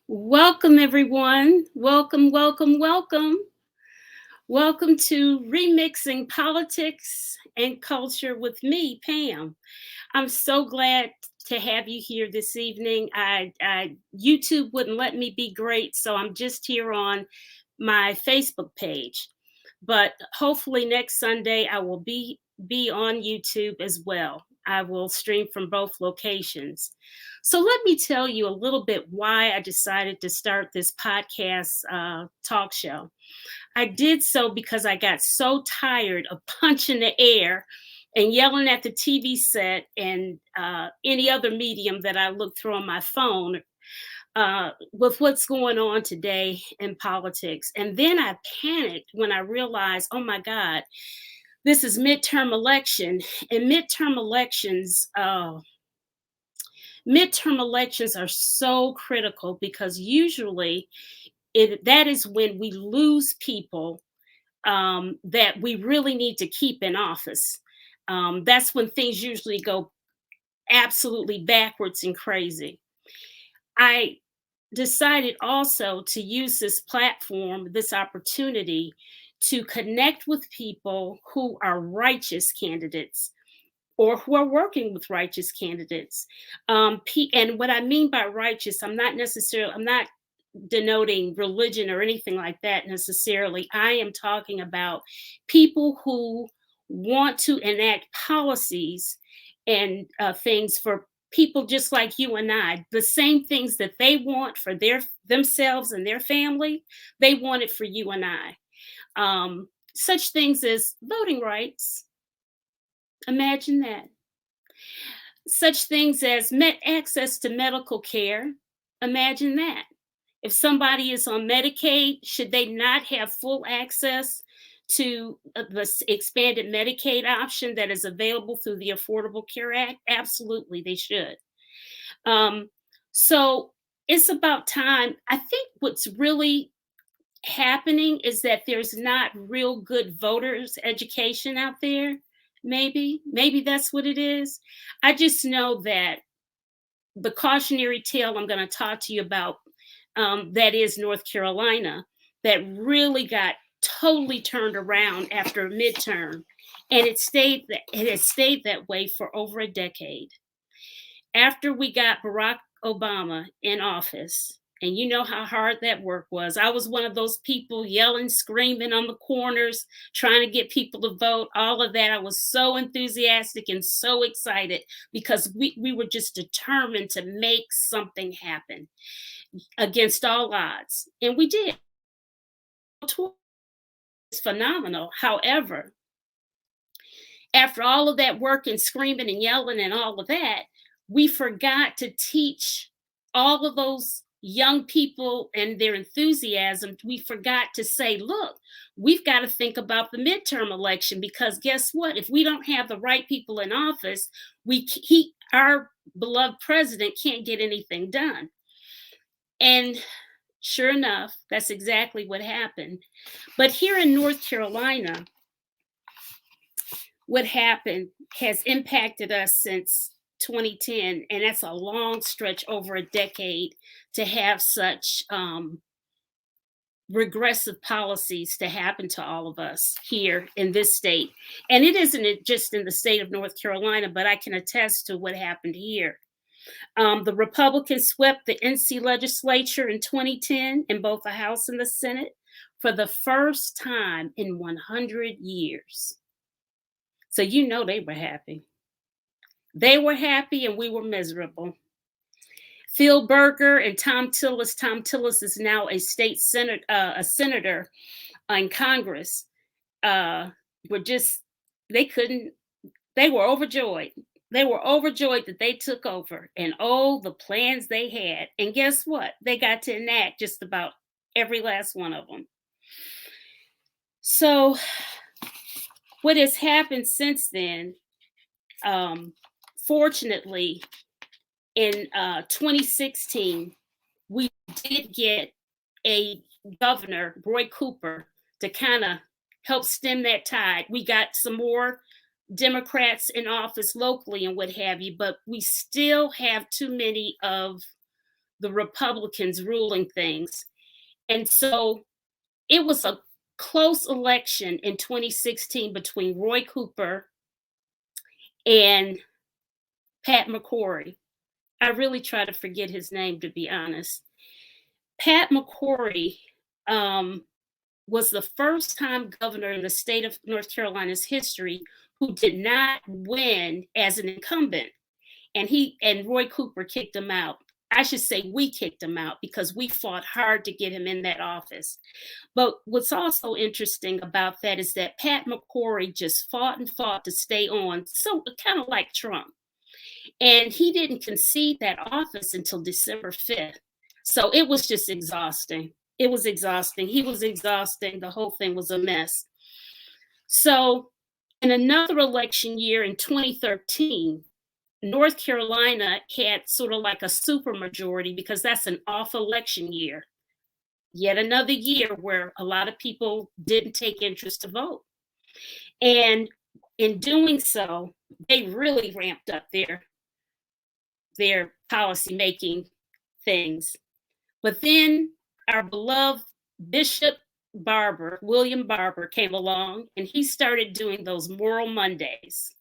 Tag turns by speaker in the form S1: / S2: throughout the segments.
S1: Welcome, everyone. Welcome, welcome, welcome. Welcome to Remixing Politics and Culture with me, Pam. I'm so glad to have you here this evening. YouTube wouldn't let me be great, so I'm just here on my Facebook page. But hopefully next Sunday I will be on YouTube as well. I will stream from both locations. So let me tell you a little bit why I decided to start this podcast talk show. I did so because I got so tired of punching the air and yelling at the TV set and any other medium that I look through on my phone with what's going on today in politics. And then I panicked when I realized, oh my God, this is midterm election, and midterm elections are so critical because usually that is when we lose people that we really need to keep in office. That's when things usually go absolutely backwards and crazy. I decided also to use this platform, this opportunity to connect with people who are righteous candidates or who are working with righteous candidates. And what I mean by righteous, I'm not denoting religion or anything like that necessarily. I am talking about people who want to enact policies and things for people just like you and I. The same things that they want for themselves and their family, they want it for you and I. Such things as voting rights. Imagine that. Such things as access to medical care. Imagine that. If somebody is on Medicaid, should they not have full access to the expanded Medicaid option that is available through the Affordable Care Act? Absolutely, they should. So it's about time. I think what's really happening is that there's not real good voters education out there. Maybe that's what it is. I just know that the cautionary tale I'm going to talk to you about, that is North Carolina, that really got totally turned around after a midterm, and it has stayed that way for over a decade. After we got Barack Obama in office, and you know how hard that work was. I was one of those people yelling, screaming on the corners, trying to get people to vote, all of that. I was so enthusiastic and so excited because we were just determined to make something happen against all odds. And we did. It's phenomenal. However, after all of that work and screaming and yelling and all of that, we forgot to teach all of those young people and their enthusiasm. We forgot to say, look, we've got to think about the midterm election, because guess what? If we don't have the right people in office, our beloved president can't get anything done. And sure enough, that's exactly what happened. But here in North Carolina, what happened has impacted us since 2010, and that's a long stretch, over a decade, to have such regressive policies to happen to all of us here in this state. And it isn't just in the state of North Carolina, but I can attest to what happened here. The Republicans swept the NC legislature in 2010 in both the House and the Senate for the first time in 100 years. So you know they were happy. They were happy and we were miserable. Phil Berger and Tom Tillis. Tom Tillis is now a senator in Congress. They were overjoyed. They were overjoyed that they took over, and oh, the plans they had. And guess what? They got to enact just about every last one of them. So what has happened since then, fortunately, in 2016, we did get a governor, Roy Cooper, to kind of help stem that tide. We got some more Democrats in office locally and what have you, but we still have too many of the Republicans ruling things. And so it was a close election in 2016 between Roy Cooper and Pat Mccrory. I really try to forget his name, to be honest. Pat Mccrory was the first time governor in the state of North Carolina's history who did not win as an incumbent. And Roy Cooper kicked him out. I should say we kicked him out because we fought hard to get him in that office. But what's also interesting about that is that Pat Mccrory just fought and fought to stay on, so kind of like Trump. And he didn't concede that office until December 5th. So it was just exhausting. It was exhausting. He was exhausting. The whole thing was a mess. So in another election year in 2013, North Carolina had sort of like a supermajority because that's an off election year. Yet another year where a lot of people didn't take interest to vote. And in doing so, they really ramped up their policy making things. But then our beloved Bishop Barber, William Barber, came along and he started doing those Moral Mondays.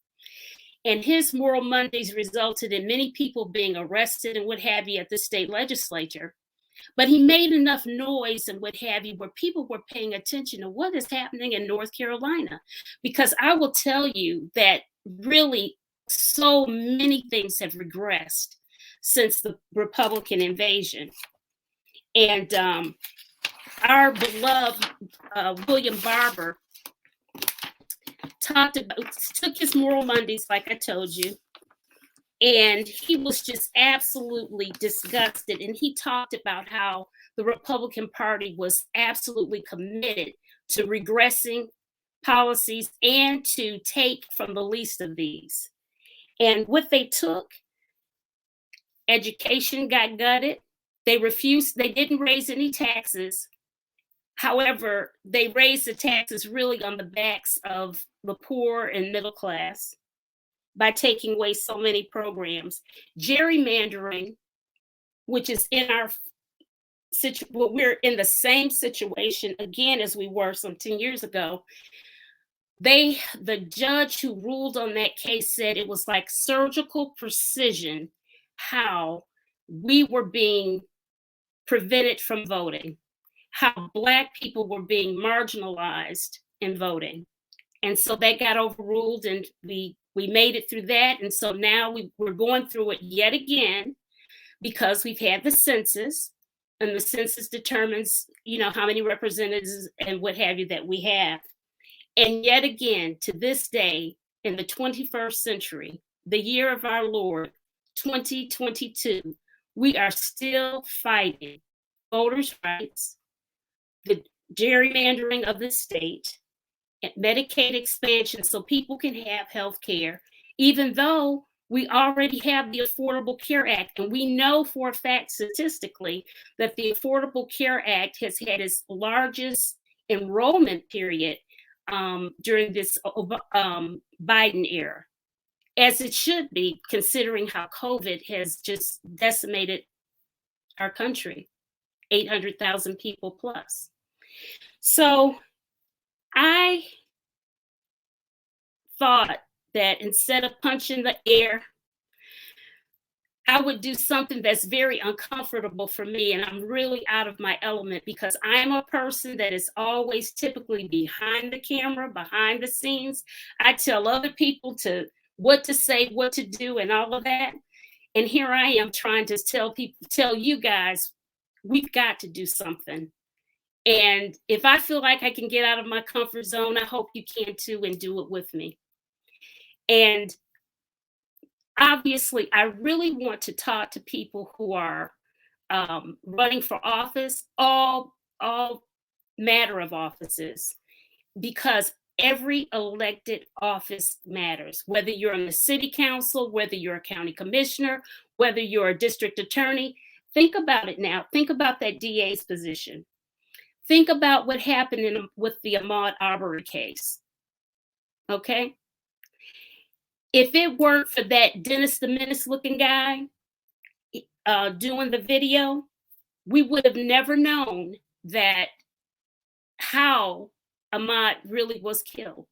S1: And his Moral Mondays resulted in many people being arrested and what have you at the state legislature. But he made enough noise and what have you where people were paying attention to what is happening in North Carolina. Because I will tell you that really so many things have regressed since the Republican invasion. And our beloved William Barber took his Moral Mondays, like I told you, and he was just absolutely disgusted. And he talked about how the Republican Party was absolutely committed to regressing policies and to take from the least of these. And what they took, education got gutted. They didn't raise any taxes. However, they raised the taxes really on the backs of the poor and middle class by taking away so many programs. Gerrymandering, which is we're in the same situation again as we were some 10 years ago. The judge who ruled on that case said it was like surgical precision how we were being prevented from voting, how Black people were being marginalized in voting. And so that got overruled and we made it through that. And so now we're going through it yet again because we've had the census, and the census determines, how many representatives and what have you that we have. And yet again, to this day, in the 21st century, the year of our Lord, 2022, we are still fighting voters' rights, the gerrymandering of the state, and Medicaid expansion so people can have health care, even though we already have the Affordable Care Act. And we know for a fact statistically that the Affordable Care Act has had its largest enrollment period during this Biden era, as it should be, considering how COVID has just decimated our country, 800,000 people plus. So I thought that instead of punching the air, I would do something that's very uncomfortable for me. And I'm really out of my element because I'm a person that is always typically behind the camera, behind the scenes. I tell other people what to say, what to do, and all of that. And here I am trying to tell you guys, we've got to do something. And if I feel like I can get out of my comfort zone, I hope you can too and do it with me. And obviously, I really want to talk to people who are running for office, all matter of offices, because every elected office matters, whether you're on the city council, whether you're a county commissioner, whether you're a district attorney. Think about it now. Think about that DA's position. Think about what happened with the Ahmaud Arbery case. Okay? If it weren't for that Dennis the Menace looking guy, doing the video, we would have never known that how Ahmaud really was killed.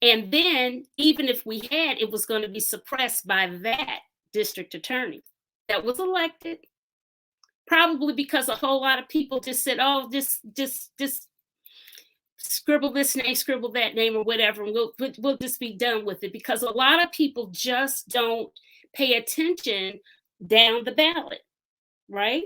S1: And then, even if we had, it was going to be suppressed by that district attorney that was elected, probably because a whole lot of people just said, "Oh, just scribble this name, scribble that name, or whatever, and we'll just be done with it." Because a lot of people just don't pay attention down the ballot, right?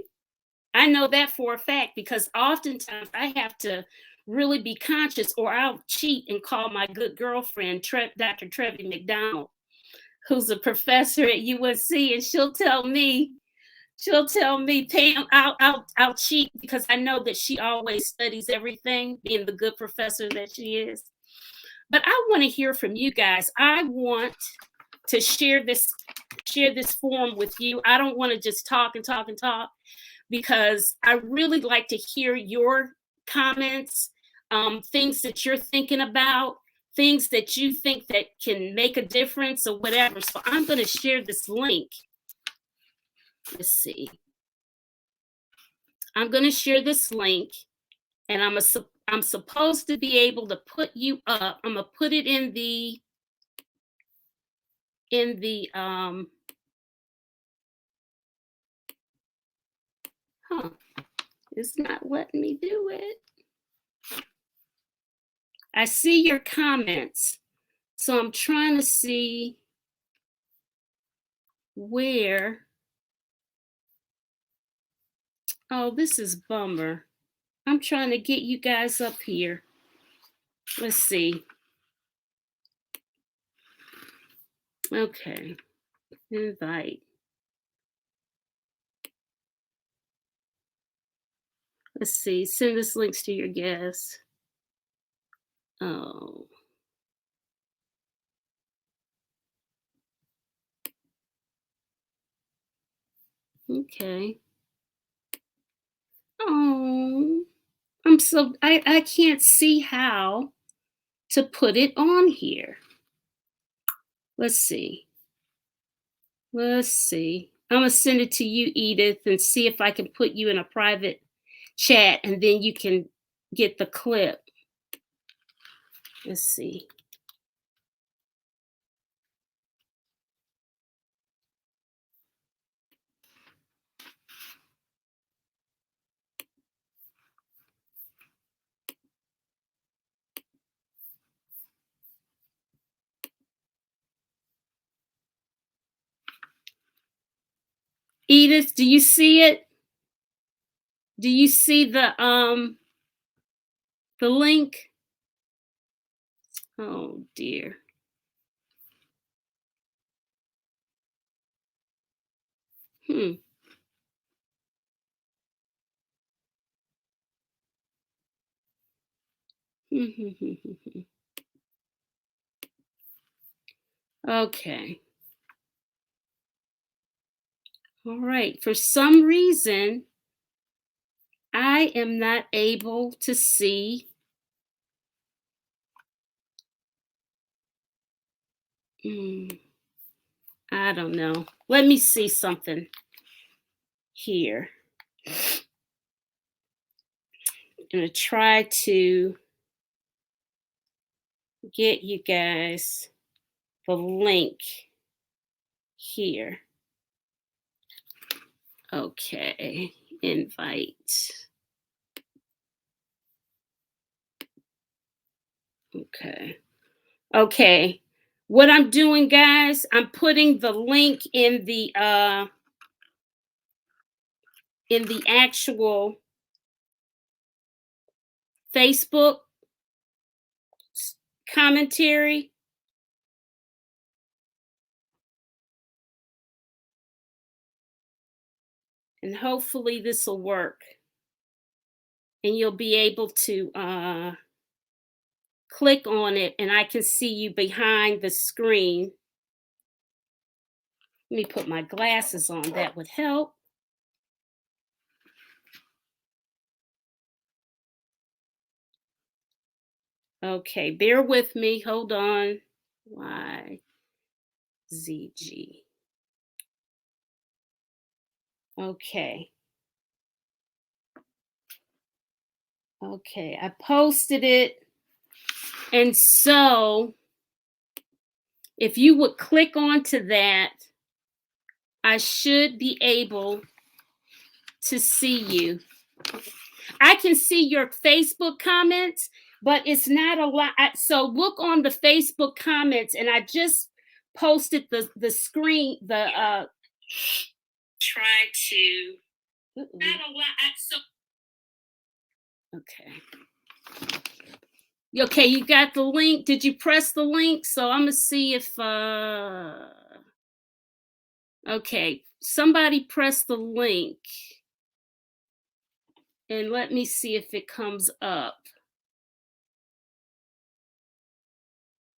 S1: I know that for a fact because oftentimes I have to really be conscious, or I'll cheat and call my good girlfriend, Dr. Trevi McDonald, who's a professor at UNC, and she'll tell me, Pam, I'll cheat because I know that she always studies everything, being the good professor that she is. But I want to hear from you guys. I want to share this forum with you. I don't want to just talk and talk and talk, because I really like to hear your comments, things that you're thinking about, things that you think that can make a difference or whatever. So I'm going to share this link. Let's see. I'm going to share this link, and I'm supposed to be able to put you up. I'm going to put it in the it's not letting me do it. I see your comments, so I'm trying to see where. Oh, this is bummer. I'm trying to get you guys up here. Let's see. Okay. Invite. Let's see. Send this links to your guests. Oh. Okay. Oh. I can't see how to put it on here. Let's see. I'm gonna send it to you, Edith, and see if I can put you in a private chat, and then you can get the clip. Let's see. Edith, do you see it? Do you see the link? Oh dear. Hmm. Okay. All right. For some reason, I am not able to see. I don't know. Let me see something here. I'm going to try to get you guys the link here. Okay. Invite. Okay. What I'm doing, guys, I'm putting the link in the actual Facebook commentary. And hopefully this will work. And you'll be able to click on it, and I can see you behind the screen. Let me put my glasses on. That would help. Okay, bear with me. Hold on. YZG. Okay. Okay, I posted it. And so if you would click onto that, I should be able to see you. I can see your Facebook comments, but it's not a lot. So look on the Facebook comments, and I just posted the screen, the try to not a lot. Okay. Okay, you got the link. Did you press the link? So I'm gonna see if okay, somebody press the link. And let me see if it comes up.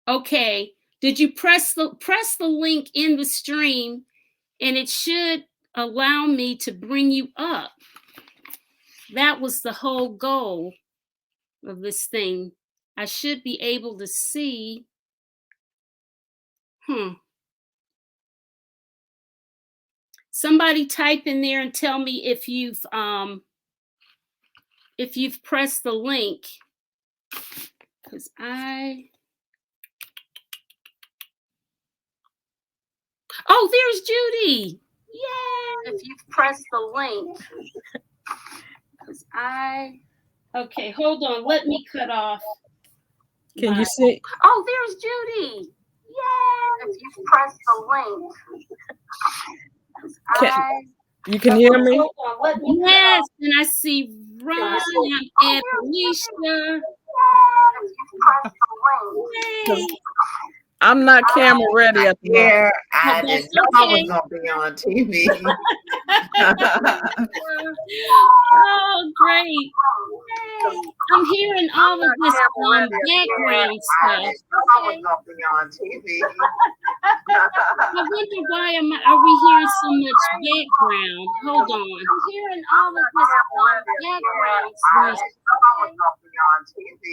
S1: Okay, did you press the link in the stream, and it should allow me to bring you up. That was the whole goal of this thing. I should be able to see. Somebody type in there and tell me if you've pressed the link, because oh, there's Judy. Yay! If you've pressed the link, because okay, hold on, let me cut off.
S2: Can you see?
S1: Oh, there's Judy. Yay! If you've pressed the link.
S2: You can hear me?
S1: Hold on, let me yes, and I see Ron and Alicia. Yay!
S2: I'm not camera ready at the moment.
S3: I didn't know I was gonna be on TV.
S1: Oh, great. Yay. I'm hearing all of this background stuff.
S3: I was gonna be on TV.
S1: I wonder why are we hearing so much background? Hold on. I'm hearing all of this background stuff.
S3: I was gonna be on TV.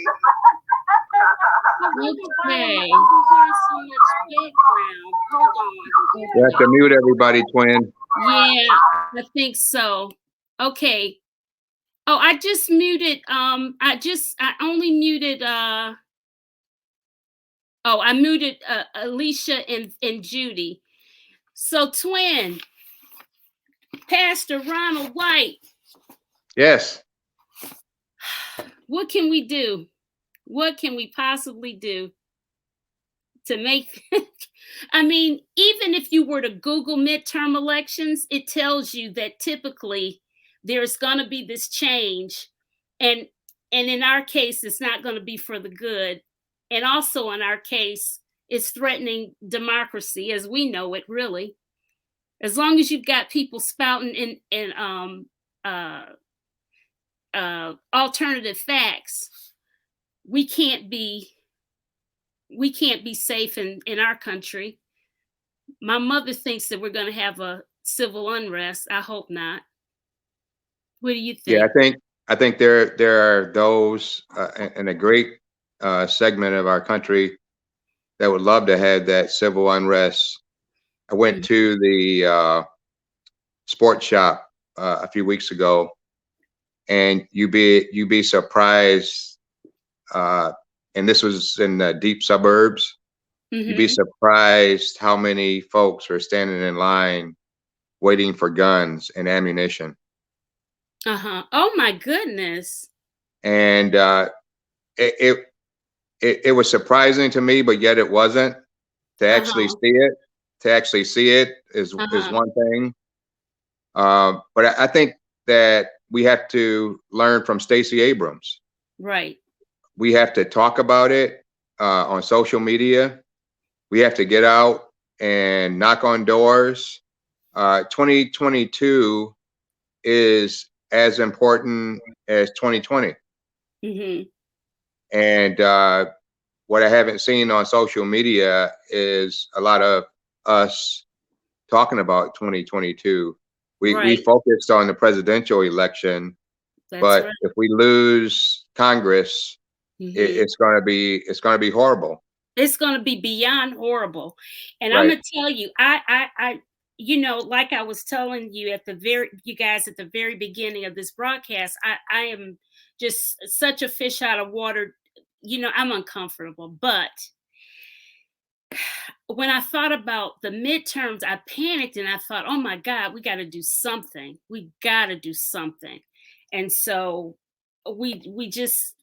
S1: Okay. I'm hearing so much background. Hold on.
S4: You have to mute everybody, twin.
S1: Yeah, I think so. Okay. Oh, I just muted. I only muted. I muted Alicia and Judy. So, twin, Pastor Ronald White.
S4: Yes.
S1: What can we do? What can we possibly do to make? I mean, even if you were to Google midterm elections, it tells you that typically there's going to be this change, and in our case, it's not going to be for the good, and also in our case, it's threatening democracy as we know it. Really, as long as you've got people spouting in alternative facts, we can't be safe in our country. My mother thinks that we're going to have a civil unrest. I hope not. What do you think?
S4: Yeah, I think there are those in a great segment of our country that would love to have that civil unrest. I went to the sports shop a few weeks ago, and you'd be surprised. And this was in the deep suburbs. You'd be surprised how many folks are standing in line waiting for guns and ammunition.
S1: Oh my goodness.
S4: And it was surprising to me, but yet it wasn't. To actually see it is one thing. But I think that we have to learn from Stacey Abrams.
S1: Right.
S4: We have to talk about it on social media. We have to get out and knock on doors. 2022 is as important as 2020. And what I haven't seen on social media is a lot of us talking about 2022. We focused on the presidential election, but if we lose Congress, it's going to be horrible.
S1: It's going to be beyond horrible. And I'm going to tell you, like I was telling you you guys at the very beginning of this broadcast, I am just such a fish out of water. I'm uncomfortable, but when I thought about the midterms, I panicked and I thought, oh my God, we got to do something. We got to do something. And so we just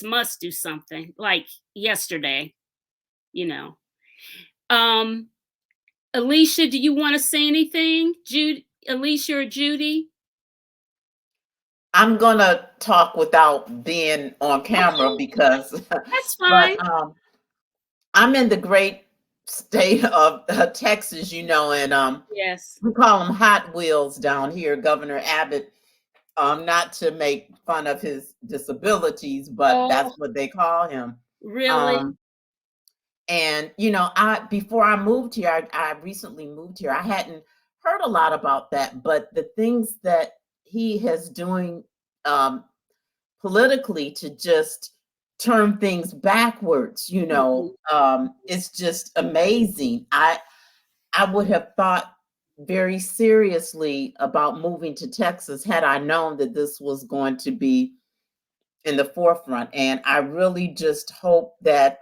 S1: must do something, like yesterday, you know. Um, Alicia, do you want to say anything? Alicia or Judy?
S5: I'm gonna talk without being on camera
S1: Okay,
S5: because,
S1: that's
S5: but
S1: fine.
S5: I'm in the great state of Texas, and
S1: Yes.
S5: we call them Hot Wheels down here. Governor Abbott, not to make fun of his disabilities, but that's
S1: Oh,
S5: what they call him.
S1: really?
S5: Um, and I before I moved here, I recently moved here. I hadn't heard a lot about that, but the things that he has doing um, politically to just turn things backwards,
S1: Mhm.
S5: it's just amazing. I would have thought very seriously about moving to Texas had I known that this was going to be in the forefront. And I really just hope that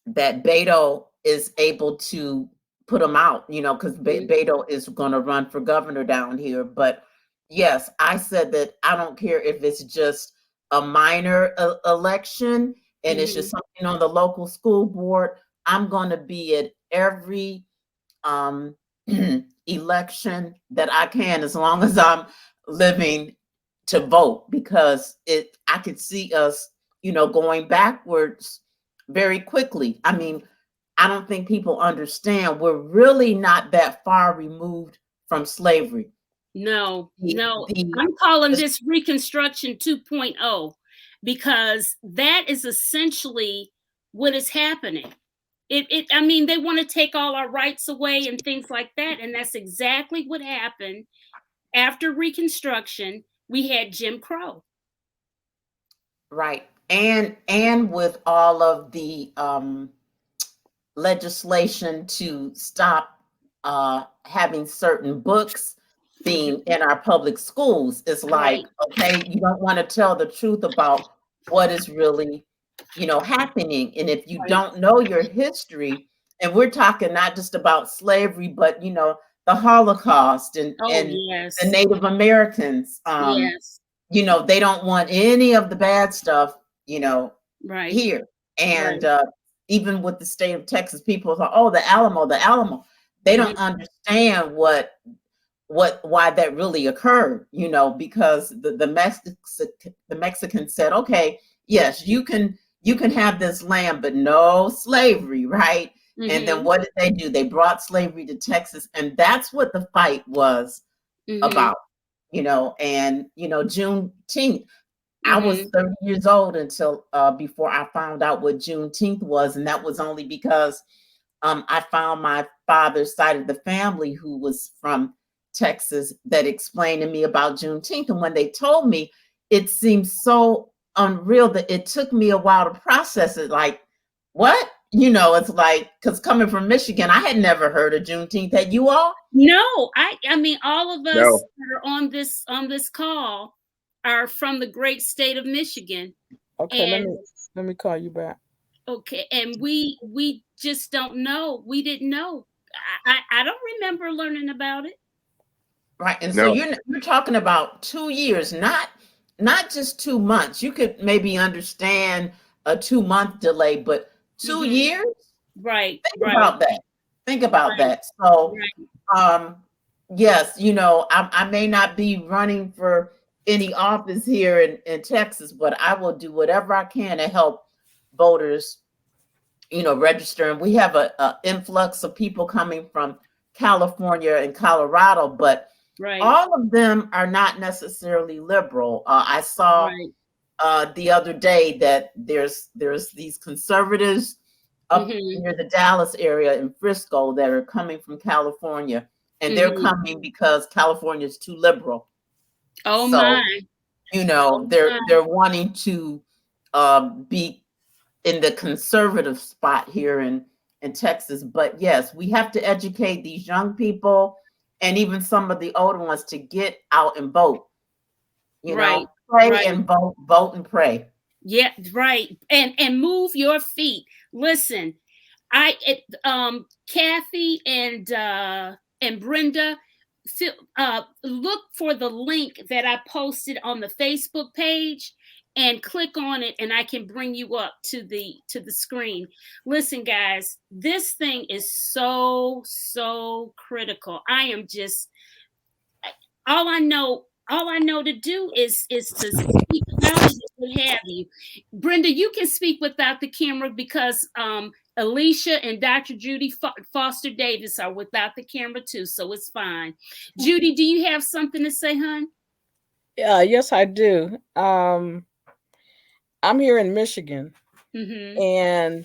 S5: Beto is able to put them out, because
S1: Mhm.
S5: Beto is going to run for governor down here. But yes, I said that I don't care if it's just a minor election and it's just
S1: Mhm.
S5: something on the local school board. I'm going to be at every um, election that I can, as long as I'm living to vote, because I could see us, going backwards very quickly. I mean, I don't think people understand we're really not that far removed from slavery.
S1: No,
S5: The,
S1: no.
S5: the,
S1: I'm calling this Reconstruction 2.0 because that is essentially what is happening. I mean, they want to take all our rights away and things like that. And that's exactly what happened after Reconstruction. We had Jim Crow.
S5: right. And with all of the legislation to stop having certain books being
S1: Mhm.
S5: in our public schools. It's
S1: Right,
S5: like, okay, you don't want to tell the truth about what is really, happening. And if you
S1: right.
S5: don't know your history, and we're talking not just about slavery, but the Holocaust
S1: Oh,
S5: and the
S1: yes.
S5: Native Americans,
S1: Yes.
S5: they don't want any of the bad stuff,
S1: Right,
S5: here.
S1: right.
S5: And even with the state of Texas, people thought, oh, the Alamo, the Alamo. They don't
S1: Mhm.
S5: understand why that really occurred, because the Mexicans said, okay, yes, you can have this land, but no slavery, right? And then
S1: Mhm.
S5: what did they do? They brought slavery to Texas, and that's what the fight was
S1: Mhm.
S5: about, and Juneteenth. I was
S1: Mhm.
S5: 30 years old until before I found out what Juneteenth was, and that was only because I found my father's side of the family, who was from Texas, that explained to me about Juneteenth. And when they told me, it seemed so unreal that it took me a while to process it. Like, what? It's like, because coming from Michigan, I had never heard of Juneteenth. Had you all?
S1: No, I mean, all of us
S4: No,
S1: that are on this call are from the great state of Michigan.
S2: Okay,
S1: And
S2: let me call you back.
S1: okay, and we just don't know. We didn't know. I don't remember learning about it.
S5: Right. And so
S4: no,
S5: you're talking about 2 years, not just 2 months. You could maybe understand a 2 month delay, but two
S1: Mhm.
S5: years?
S1: Right,
S5: Think
S1: right,
S5: about that. Think about
S1: right,
S5: that. So
S1: right.
S5: um yes, I may not be running for any office here in Texas, but I will do whatever I can to help voters, register. And we have a influx of people coming from California and Colorado, but
S1: Right,
S5: all of them are not necessarily liberal. I saw
S1: right.
S5: the other day that there's these conservatives up
S1: Mhm.
S5: near the Dallas area in Frisco that are coming from California, and they're
S1: Mhm.
S5: coming because California is too liberal.
S1: Oh
S5: So
S1: my. Oh
S5: they're
S1: my.
S5: they're wanting to be in the conservative spot here in in Texas. But yes, we have to educate these young people and even some of the older ones to get out and vote. You
S1: Right,
S5: know, pray
S1: right.
S5: and vote, vote and pray.
S1: Yeah, right. And move your feet. Listen, Kathy and Brenda, look for the link that I posted on the Facebook page and click on it, and I can bring you up to the screen. Listen, guys, this thing is so critical. I am just all I know to do is to speak about it and what have you. Brenda, you can speak without the camera because Alicia and Dr. Judy Foster Davis are without the camera too, so it's fine. Judy, do you have something to say, hon?
S2: Yes, I do. I'm here in Michigan, and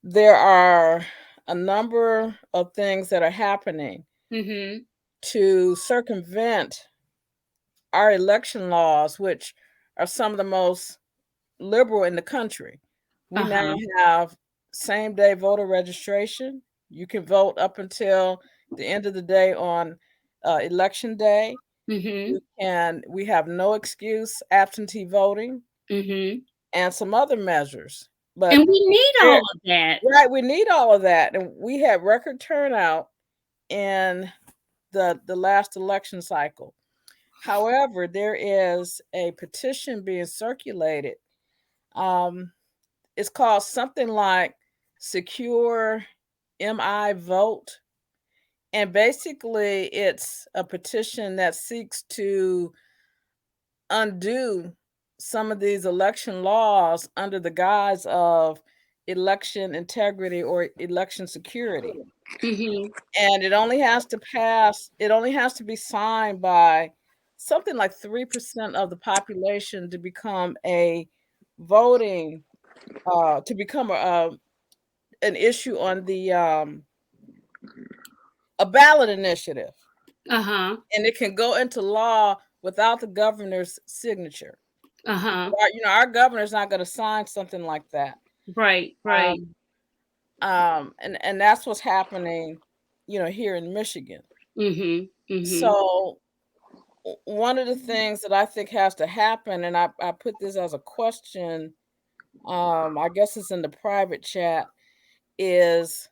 S2: there are a number of things that are happening to circumvent our election laws, which are some of the most liberal in the country. We now have same-day voter registration. You can vote up until the end of the day on election day. We have no excuse absentee voting, and some other measures. But
S1: and we need all of that.
S2: Right, we need all of that. And we had record turnout in the last election cycle. However, there is a petition being circulated. It's called something like Secure MI Vote. And basically, it's a petition that seeks to undo some of these election laws under the guise of election integrity or election security. And it only has to be signed by something like 3% of the population to become a voting, to become an issue on the a ballot initiative. And it can go into law without the governor's signature. Our governor's not going to sign something like that.
S1: Right.
S2: And that's what's happening, here in Michigan. So one of the things that I think has to happen, and I put this as a question, I guess it's in the private chat, is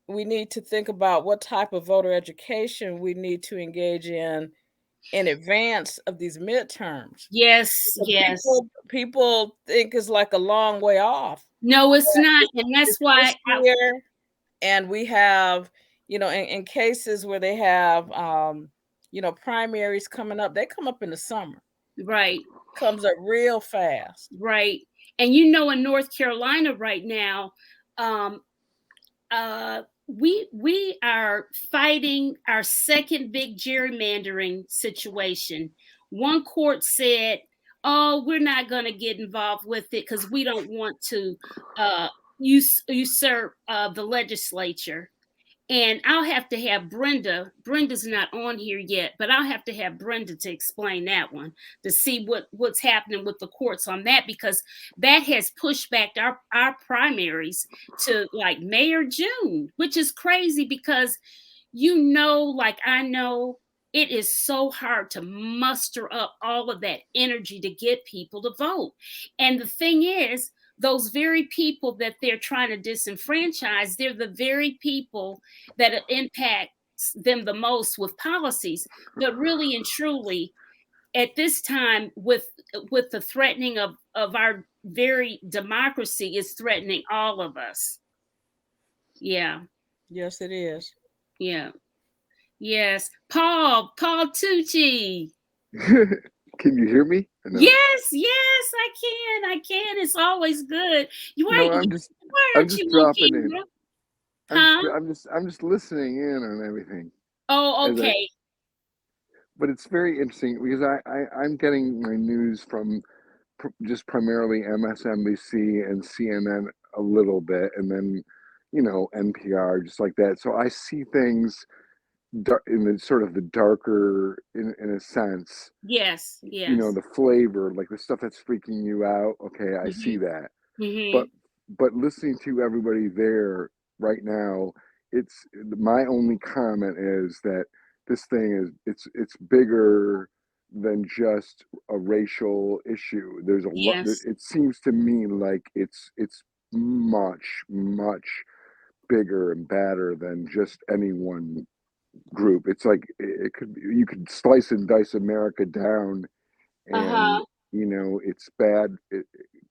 S2: we need to think about what type of voter education we need to engage in advance of these midterms.
S1: Yes.
S2: People think it's like a long way off.
S1: No, it's not. And that's why
S2: and we have, in cases where they have primaries coming up, they come up in the summer.
S1: Right.
S2: Comes up real fast.
S1: Right. And in North Carolina right now, we are fighting our second big gerrymandering situation. One court said, "Oh, we're not going to get involved with it because we don't want to usurp the legislature." And I'll have to have Brenda. Brenda's not on here yet, but I'll have to have Brenda to explain that one to see what's happening with the courts on that, because that has pushed back our primaries to like May or June, which is crazy because like I know it is so hard to muster up all of that energy to get people to vote. And the thing is, those very people that they're trying to disenfranchise, they're the very people that impact them the most with policies. But really and truly, at this time, with the threatening of our very democracy, is threatening all of us. Yeah.
S2: Yes, it is.
S1: Yeah. Yes. Paul Tucci.
S6: Can you hear me?
S1: No? Yes, I can. It's always good.
S6: I'm just dropping in. I'm just listening in on everything.
S1: Oh, okay.
S6: But it's very interesting because I'm getting my news from just primarily MSNBC and CNN a little bit, and then NPR, just like that. So I see things in the sort of the darker, in a sense.
S1: Yes.
S6: The flavor, like the stuff that's freaking you out. Okay, I see that. But but listening to everybody there right now, it's my only comment is that this thing is it's bigger than just a racial issue. There's a lot.
S1: Yes.
S6: It seems to me like it's much bigger and badder than just any one group. It's like it could you could slice and dice America down, and
S1: Uh-huh.
S6: it's bad,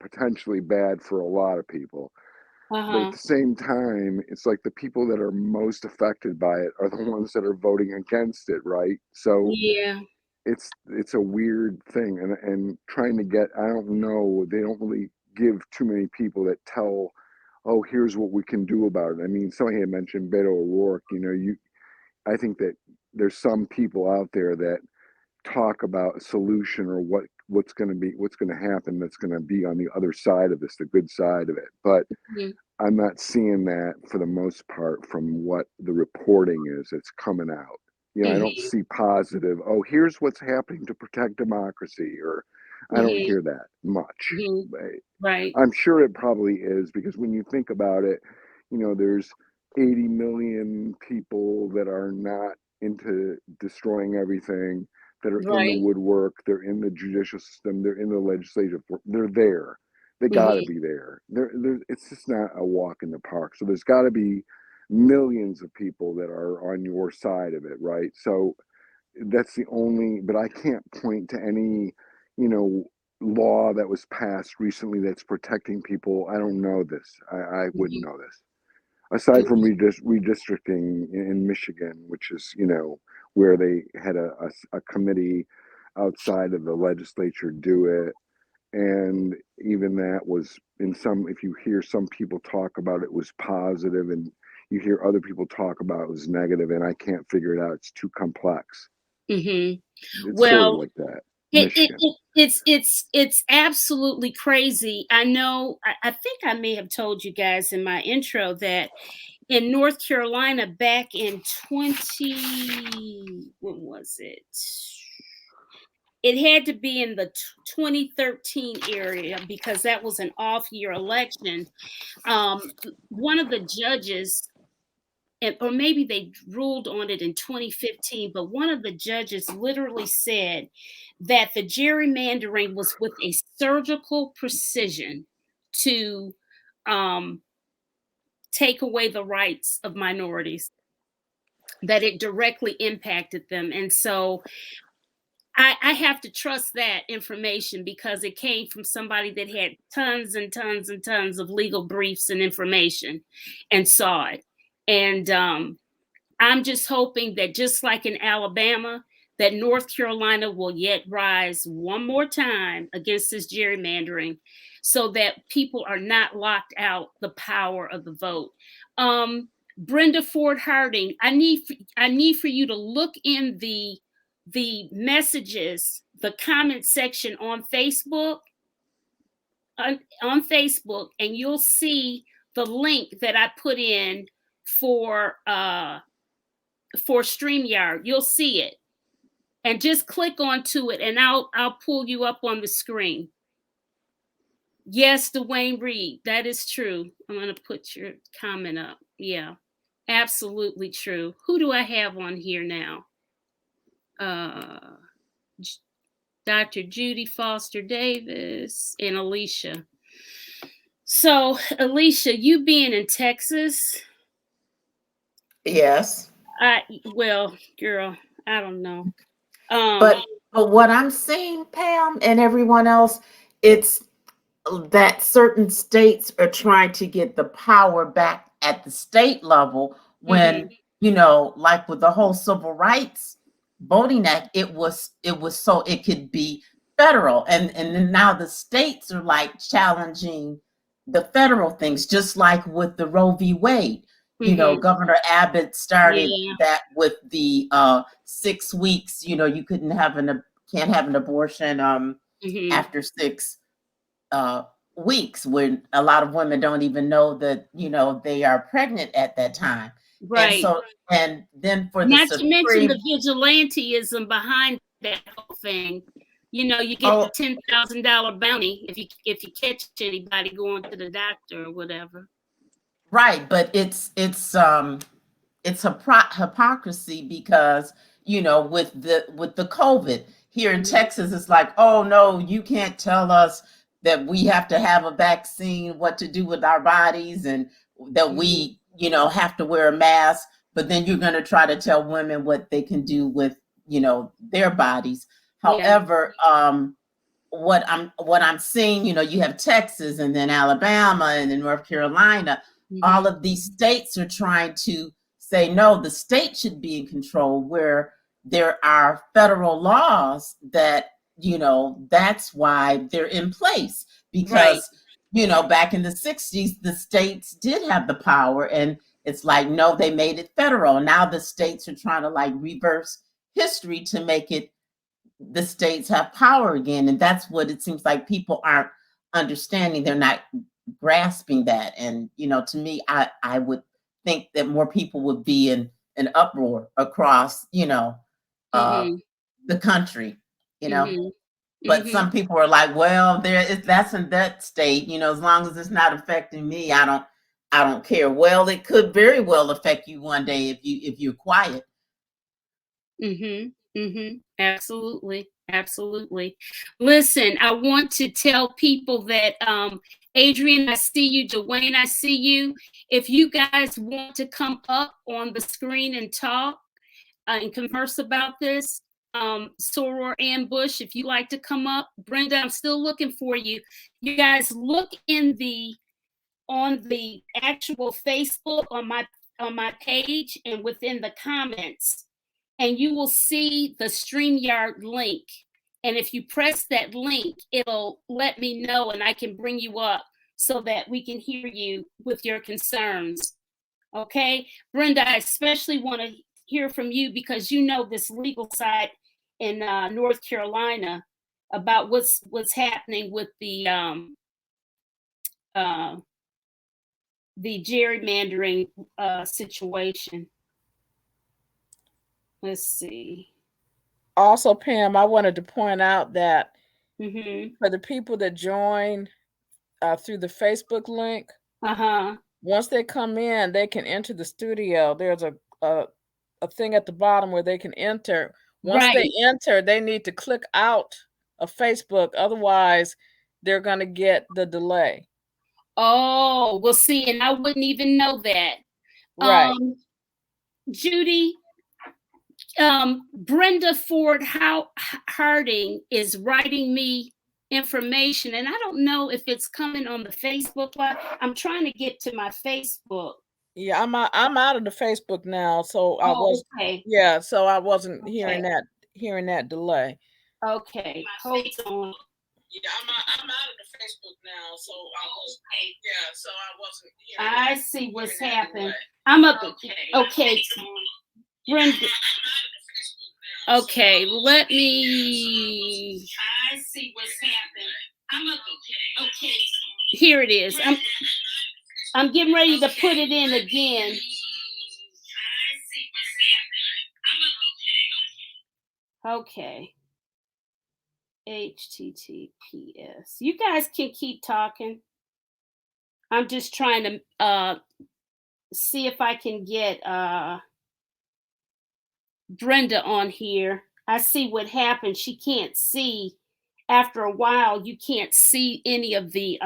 S6: potentially bad for a lot of people. But at
S1: Uh-huh.
S6: the same time, it's like the people that are most affected by it are the ones that are voting against it, right? So
S1: Yeah.
S6: it's a weird thing, and trying to get, I don't know, they don't really give too many people that tell, oh, here's what we can do about it. I mean, somebody had mentioned Beto O'Rourke. I think that there's some people out there that talk about a solution or what's going to happen that's going to be on the other side of this, the good side of it. But
S1: Mhm.
S6: I'm not seeing that for the most part from what the reporting is that's coming out. I don't
S1: Mhm.
S6: see positive, oh, here's what's happening to protect democracy, or I don't
S1: Mhm.
S6: hear that much.
S1: Mhm. Right.
S6: I'm sure it probably is, because when you think about it, there's 80 million people that are not into destroying everything, that are in the
S1: Right.
S6: woodwork, they're in the judicial system, they're in the legislative, they're there. They got to
S1: Mhm.
S6: be there. It's just not a walk in the park. So there's got to be millions of people that are on your side of it, right? So that's the only, but I can't point to any, law that was passed recently that's protecting people. I don't know this. I wouldn't
S1: Mhm.
S6: know this. Aside from
S1: Mhm.
S6: redistricting in Michigan, which is, where they had a committee outside of the legislature do it. And even that was, if you hear some people talk about it was positive, and you hear other people talk about it was negative, and I can't figure it out. It's too complex.
S1: Mhm.
S6: It's sort of
S1: Well,
S6: like that,
S1: It it
S6: Michigan.
S1: it it's absolutely crazy. I know I think I may have told you guys in my intro that in North Carolina back in 20 when was it? It had to be in the 2013 area because that was an off year election. One of the judges, or maybe they ruled on it in 2015, but one of the judges literally said that the gerrymandering was with a surgical precision to um, take away the rights of minorities, that it directly impacted them. And so I have to trust that information because it came from somebody that had tons and tons and tons of legal briefs and information and saw it. And I'm just hoping that just like in Alabama, that North Carolina will yet rise one more time against this gerrymandering so that people are not locked out the power of the vote. Brenda Ford Harding, I need for you to look in the messages, the comment section on Facebook, on Facebook, and you'll see the link that I put in for StreamYard. You'll see it. And just click onto it and I'll pull you up on the screen. Yes, Dwayne Reed, that is true. I'm gonna put your comment up. Yeah, absolutely true. Who do I have on here now? Dr. Judy Foster Davis and Alicia. So, Alicia, you being in Texas,
S5: Yes.
S1: well, girl, I don't know.
S5: But what I'm seeing, Pam, and everyone else, it's that certain states are trying to get the power back at the state level when,
S1: Mhm.
S5: like with the whole civil rights voting act, it was so it could be federal. And then now the states are like challenging the federal things, just like with the Roe v. Wade.
S1: Mhm.
S5: Governor Abbott started
S1: Yeah.
S5: that with the 6 weeks, can't have an abortion
S1: Mhm.
S5: after 6 weeks, when a lot of women don't even know that they are pregnant at that time. And
S1: Right.
S5: so, and then for the
S1: Not to mention
S5: Supreme.
S1: the vigilanteism behind that whole thing. You know, you get the $10,000 bounty if you catch anybody going to the doctor or whatever.
S5: Right, but it's hypocrisy because, you know, with the COVID here in Texas, it's like, oh no, you can't tell us that we have to have a vaccine, what to do with our bodies, and that we, you know, have to wear a mask. But then you're going to try to tell women what they can do with, you know, their bodies. However, what I'm seeing, you know, you have Texas and then Alabama and then North Carolina. All of these states are trying to say, no, the state should be in control, where there are federal laws that, you know, that's why they're in place. Because, you know, back in the 60s, the states did have the power, and it's like, no, they made it federal. Now the states are trying to like reverse history to make it the states have power again. And that's what it seems like people aren't understanding. They're not grasping that. And, you know, to me, I would think that more people would be in an uproar across, you know, the country, you know. But some people are like, well, that's in that state, you know, as long as it's not affecting me, I don't care. Well, it could very well affect you one day if you're quiet.
S1: Absolutely. Absolutely. Listen, I want to tell people that Adrian, I see you. Dwayne, I see you. If you guys want to come up on the screen and talk and converse about this, Soror and Bush, if you like to come up. Brenda, I'm still looking for you. You guys look on the actual Facebook on my page and within the comments, and you will see the StreamYard link. And if you press that link, it'll let me know and I can bring you up so that we can hear you with your concerns. Okay, Brenda, I especially want to hear from you because you know this legal side in North Carolina about what's happening with the gerrymandering situation. Let's see.
S2: Also, Pam, I wanted to point out that for the people that join through the Facebook link, once they come in, they can enter the studio. There's a thing at the bottom where they can enter. Once they enter, they need to click out of Facebook. Otherwise, they're going to get the delay.
S1: Oh, we'll see. And I wouldn't even know that.
S2: Right.
S1: Judy, Brenda Ford Harding is writing me information, and I don't know if it's coming on the Facebook Live. I'm trying to get to my Facebook.
S2: Yeah, I'm out of the Facebook now, so I was yeah, so I wasn't hearing that delay.
S1: Okay, hold on.
S2: Yeah, I'm out of the Facebook now, so I was so I wasn't hearing.
S1: I see what's happening. I'm up. Okay, Brenda. Okay, let me. I see what's happening. I'm up. Okay, here it is. I'm getting ready to put it in again. Okay. HTTPS. You guys can keep talking. I'm just trying to see if I can get Brenda on here. I see what happened. She can't see. After a while, you can't see any of the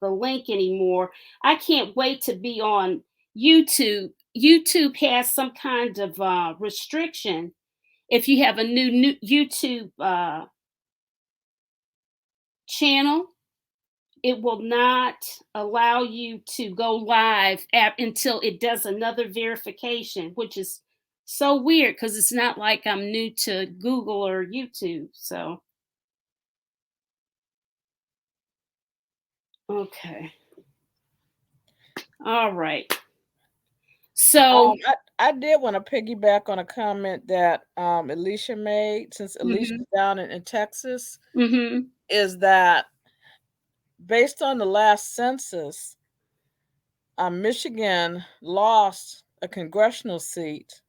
S1: link anymore. I can't wait to be on YouTube. YouTube has some kind of restriction. If you have a new YouTube channel, it will not allow you to go live until it does another verification, which is so weird because it's not like I'm new to Google or YouTube. So, okay. All right. So
S2: I did want to piggyback on a comment that Alicia made, since Alicia's down in Texas, is that based on the last census, Michigan lost a congressional seat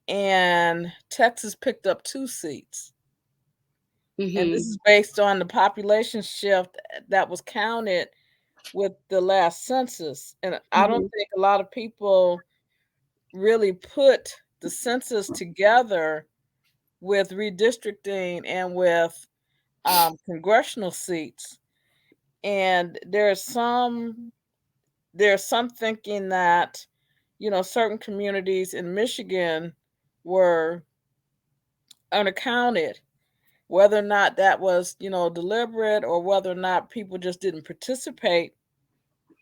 S2: and Texas picked up 2 seats. And this
S1: Mhm.
S2: is based on the population shift that was counted with the last census. And I don't
S1: Mhm.
S2: think a lot of people really put the census together with redistricting and with congressional seats. And there's some thinking that, certain communities in Michigan were unaccounted, whether or not that was, deliberate, or whether or not people just didn't participate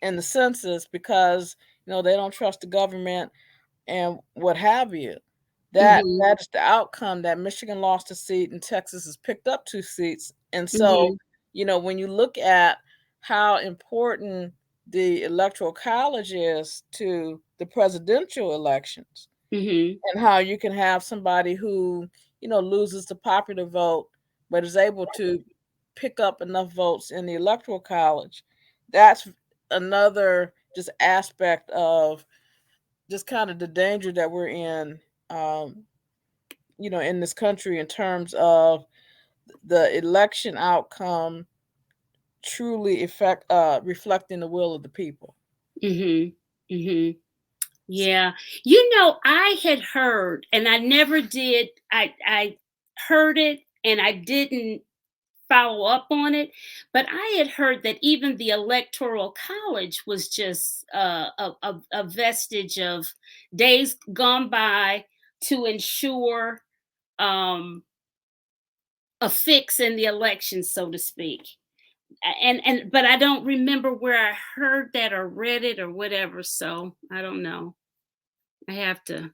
S2: in the census because, they don't trust the government and what have you. That
S1: Mhm.
S2: that is the outcome, that Michigan lost a seat and Texas has picked up 2 seats. And so,
S1: Mhm.
S2: when you look at how important the electoral college is to the presidential elections,
S1: Mhm.
S2: and how you can have somebody who, loses the popular vote but is able to pick up enough votes in the electoral college, that's another just aspect of just kind of the danger that we're in, um, in this country, in terms of the election outcome truly reflecting the will of the people.
S1: Mhm. Mhm. Yeah. I had heard, and I never did. I heard it, and I didn't follow up on it, but I had heard that even the electoral college was just a vestige of days gone by to ensure um, a fix in the election, so to speak. And but I don't remember where I heard that or read it or whatever. So I don't know. I have to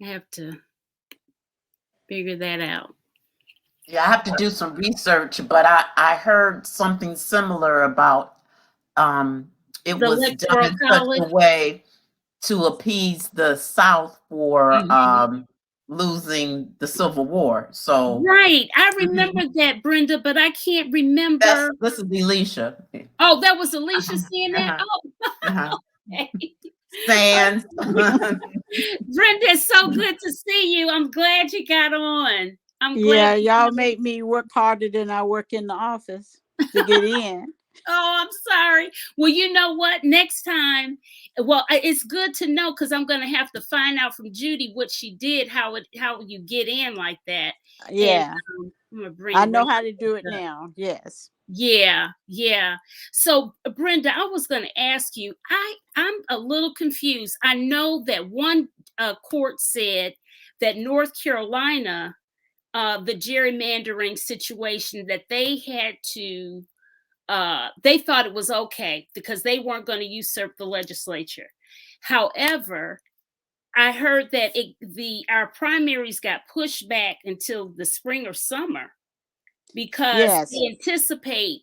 S1: I have to figure that out.
S5: Yeah, I have to do some research, but I heard something similar about um it
S1: The
S5: was done
S1: electoral
S5: in such
S1: college.
S5: a way to appease the South for
S1: Mhm.
S5: losing the Civil War. So
S1: Right. I
S5: mhm,
S1: remember that, Brenda, but I can't remember.
S5: this is Alicia.
S1: Oh, that was Alicia saying that?
S5: Uh-huh,
S1: Oh,
S5: uh-huh.
S1: okay.
S5: Sands.
S1: Brenda, it's so good to see you. I'm glad you got on. I'm glad
S7: Yeah,
S1: you
S7: y'all
S1: got on.
S7: make me work harder than I work in the office to get in.
S1: Oh, I'm sorry. Well, you know what? Next time, well, it's good to know because I'm going to have to find out from Judy what she did, how you get in like that, and
S7: Yeah,
S1: I'm gonna
S7: I
S1: bring
S7: know
S1: Rachel
S7: how to do it
S1: up.
S7: now. Yes.
S1: Yeah, yeah. So, Brenda, I was going to ask you. I'm a little confused. I know that one court said that North Carolina, the gerrymandering situation, that they had to they thought it was okay because they weren't going to usurp the legislature. However, I heard that our primaries got pushed back until the spring or summer because
S7: Yes.
S1: they anticipate,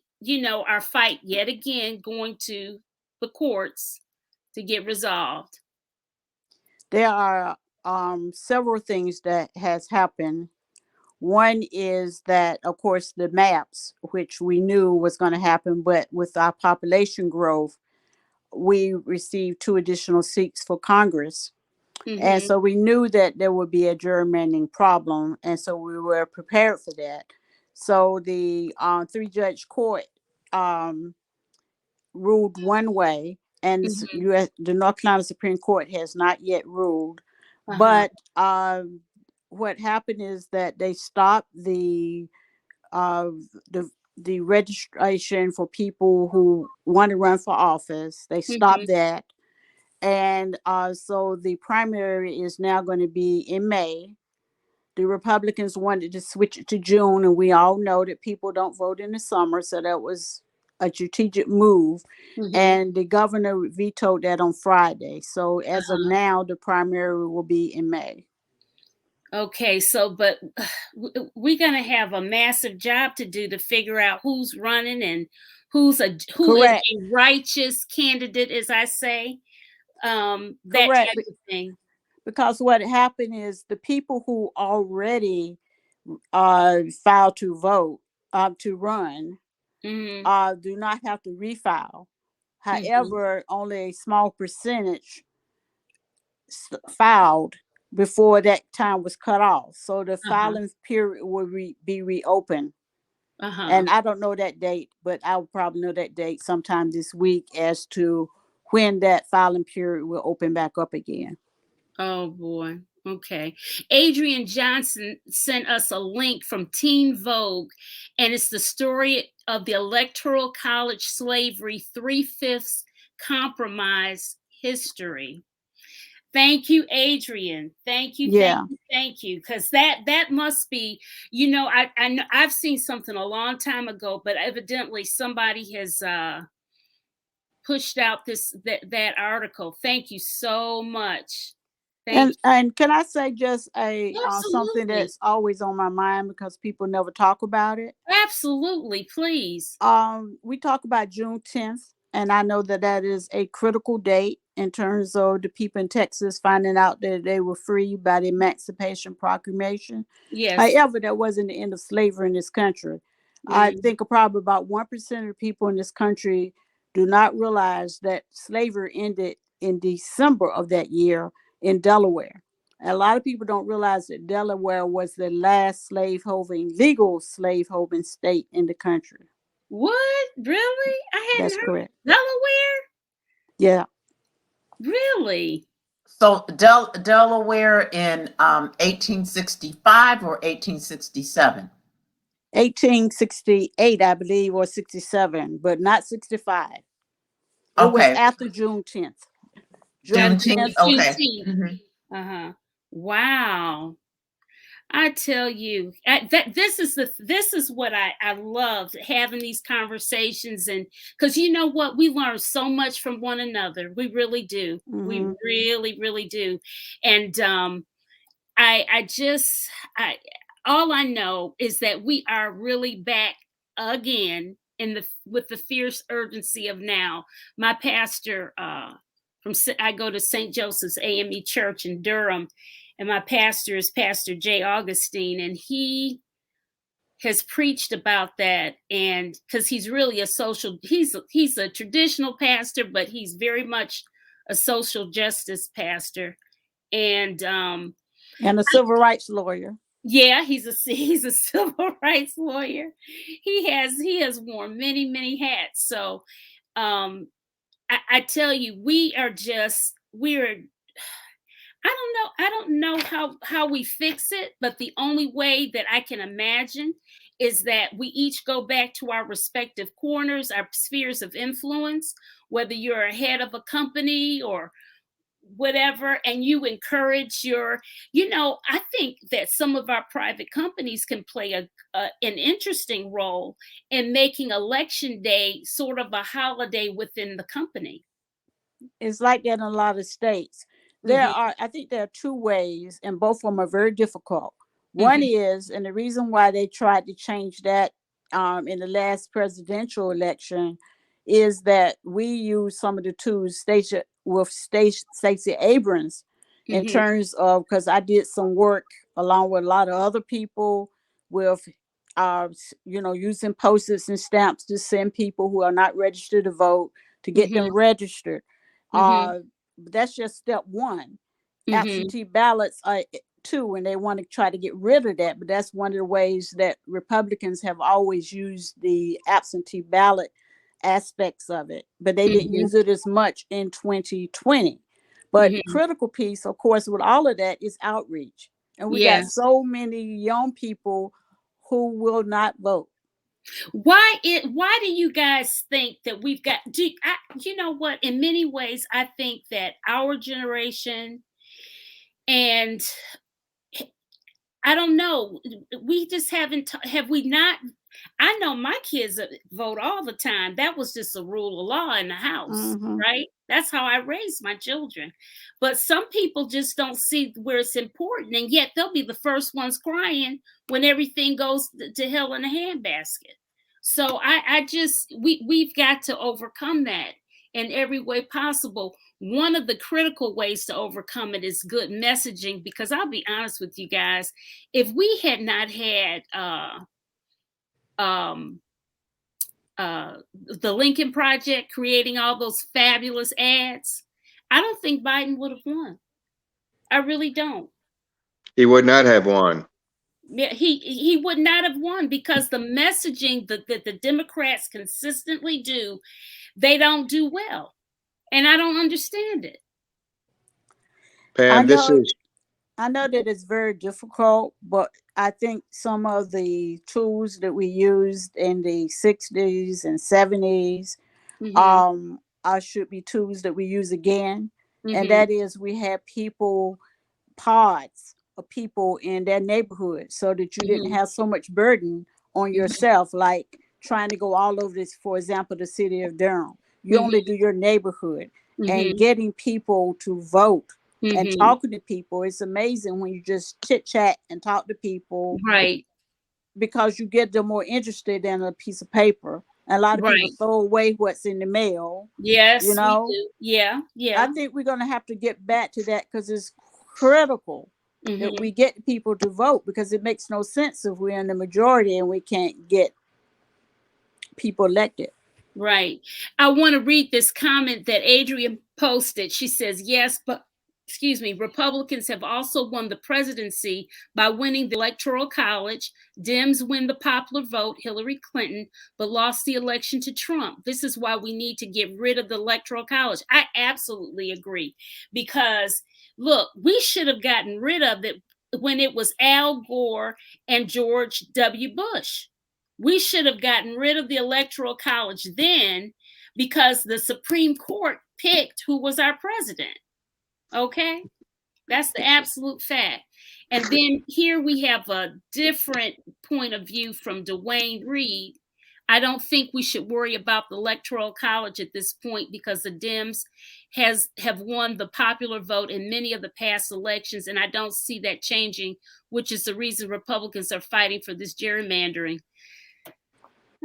S1: our fight yet again going to the courts to get resolved.
S7: There are several things that has happened. One is that, of course, the maps, which we knew was going to happen, but with our population growth, we received 2 additional seats for Congress. And
S1: Mhm.
S7: so we knew that there would be a gerrymandering problem. And so we were prepared for that. So the 3-judge court um, ruled one way, and
S1: Mhm.
S7: the North Carolina Supreme Court has not yet ruled.
S1: Uh-huh.
S7: But what happened is that they stopped uh, the the registration for people who want to run for office. They
S1: Mhm.
S7: stopped that, and so the primary is now going to be in May. The Republicans wanted to switch it to June, and we all know that people don't vote in the summer, so that was a strategic move.
S1: Mhm.
S7: And the governor vetoed that on Friday. So as of
S1: Uh-huh.
S7: now, the primary will be in May.
S1: Okay, so but we're gonna have a massive job to do to figure out who's running and who is
S7: Correct.
S1: a righteous candidate, as I say, that
S7: Correct.
S1: type of thing.
S7: Because what happened is the people who already filed to vote, to run,
S1: Mhm.
S7: do not have to refile.
S1: Mhm.
S7: However, only a small percentage filed, before that time was cut off. So the
S1: Uh huh.
S7: filing period will be reopened.
S1: Uh huh.
S7: And I don't know that date, but I will probably know that date sometime this week as to when that filing period will open back up again.
S1: Oh boy. Okay. Adrian Johnson sent us a link from Teen Vogue, and it's the story of the Electoral College slavery 3/5 compromise history. Thank you, Adrian. Thank you, thank
S7: Yeah.
S1: you, thank you. Because that must be, you know, I know I've seen something a long time ago, but evidently somebody has pushed out that article. Thank you so much. Thank
S7: And can I say just a
S1: you.
S7: something
S1: Absolutely.
S7: that's always on my mind because people never talk about it.
S1: Absolutely, please.
S7: We talk about June 10th, and I know that that is a critical date in terms of the people in Texas finding out that they were free by the Emancipation Proclamation.
S1: Yes.
S7: However, that wasn't the end of slavery in this country. I
S1: Mm.
S7: think probably about 1% of the people in this country do not realize that slavery ended in December of that year in Delaware. A lot of people don't realize that Delaware was the last legal slaveholding state in the country.
S1: What? Really? I hadn't
S7: That's
S1: heard
S7: correct.
S1: Delaware?
S7: Yeah.
S1: Really?
S5: So Delaware in 1865 or 1867?
S7: 1868, I believe, or 67, but not 65. It was
S5: Okay,
S7: after June 10th. June
S1: After
S5: juneteenth.
S7: 10th.
S5: Okay.
S1: Juneteenth.
S5: Mhm.
S1: Uh-huh. Wow. I tell you, that this is what I love having these conversations, and because you know what, we learn so much from one another. We really do. We
S7: Hmm.
S1: really, really do. And I just I all I know is that we are really back again in the with the fierce urgency of now. My pastor I go to St. Joseph's AME Church in Durham, and my pastor is Pastor J. Augustine, and he has preached about that. And because he's really he's a traditional pastor, but he's very much a social justice pastor. And
S7: And a civil rights lawyer.
S1: yeah, he's a civil rights lawyer. He has worn many hats. So I tell you, we're I don't know how we fix it, but the only way that I can imagine is that we each go back to our respective corners, our spheres of influence, whether you're a head of a company or whatever, and you encourage I think that some of our private companies can play an interesting role in making election day sort of a holiday within the company.
S7: It's like that in a lot of states.
S1: Hmm.
S7: I think there are two ways, and both of them are very difficult. One
S1: Hmm.
S7: is, and the reason why they tried to change that in the last presidential election is that we use some of the tools Stacey Abrams in
S1: Hmm.
S7: terms of, because I did some work along with a lot of other people with using posters and stamps to send people who are not registered to vote to get them
S1: Hmm.
S7: registered.
S1: Hmm.
S7: uh that's just step one.
S1: Hmm.
S7: Absentee ballots are two, and they want to try to get rid of that, but that's one of the ways that Republicans have always used the absentee ballot aspects of it, but they didn't
S1: Hmm.
S7: use it as much in 2020. But the
S1: Hmm.
S7: critical piece, of course, with all of that is outreach, and we got
S1: Yes.
S7: so many young people who will not vote.
S1: Why do you guys think that you know what, in many ways I think that our generation, and I don't know, we just have we not. I know my kids vote all the time. That was just a rule of law in the house,
S7: Hmm.
S1: right? That's how I raised my children. But some people just don't see where it's important, and yet they'll be the first ones crying when everything goes to hell in a handbasket. So I just we've got to overcome that in every way possible. One of the critical ways to overcome it is good messaging, because I'll be honest with you guys, if we had not had um, the Lincoln Project creating all those fabulous ads, I don't think Biden would have won. I really don't.
S4: He would not have won.
S1: Yeah, he would not have won because the messaging that the Democrats consistently do, they don't do well. And I don't understand it.
S7: I
S4: Pam, this
S7: know
S4: is
S7: that it's very difficult, but I think some of the tools that we used in the 60s and 70s should be tools that we use again. And that is, we had pods of people in their neighborhood so that you didn't have so much burden on yourself, like trying to go all over this, for example, the city of Durham. You only do your neighborhood, and getting people to vote and talking to people. It's amazing when you just chit chat and talk to people,
S1: Right.
S7: because you get them more interested in a piece of paper. And a lot of people throw away what's in the mail.
S1: Yes,
S7: you know,
S1: we do. Yeah, yeah.
S7: I think we're going to have to get back to that, because it's critical that we get people to vote, because it makes no sense if we're in the majority and we can't get people elected.
S1: Right. I want to read this comment that Adrian posted. She says, yes, but Republicans have also won the presidency by winning the Electoral College. Dems win the popular vote, Hillary Clinton, but lost the election to Trump. This is why we need to get rid of the Electoral College. I absolutely agree, because look, we should have gotten rid of it when it was Al Gore and George W. Bush. We should have gotten rid of the Electoral College then, because the Supreme Court picked who was our president. Okay, that's the absolute fact. And then here we have a different point of view from Dwayne Reed. I don't think we should worry about the Electoral College at this point, because the Dems have won the popular vote in many of the past elections, and I don't see that changing, which is the reason Republicans are fighting for this gerrymandering.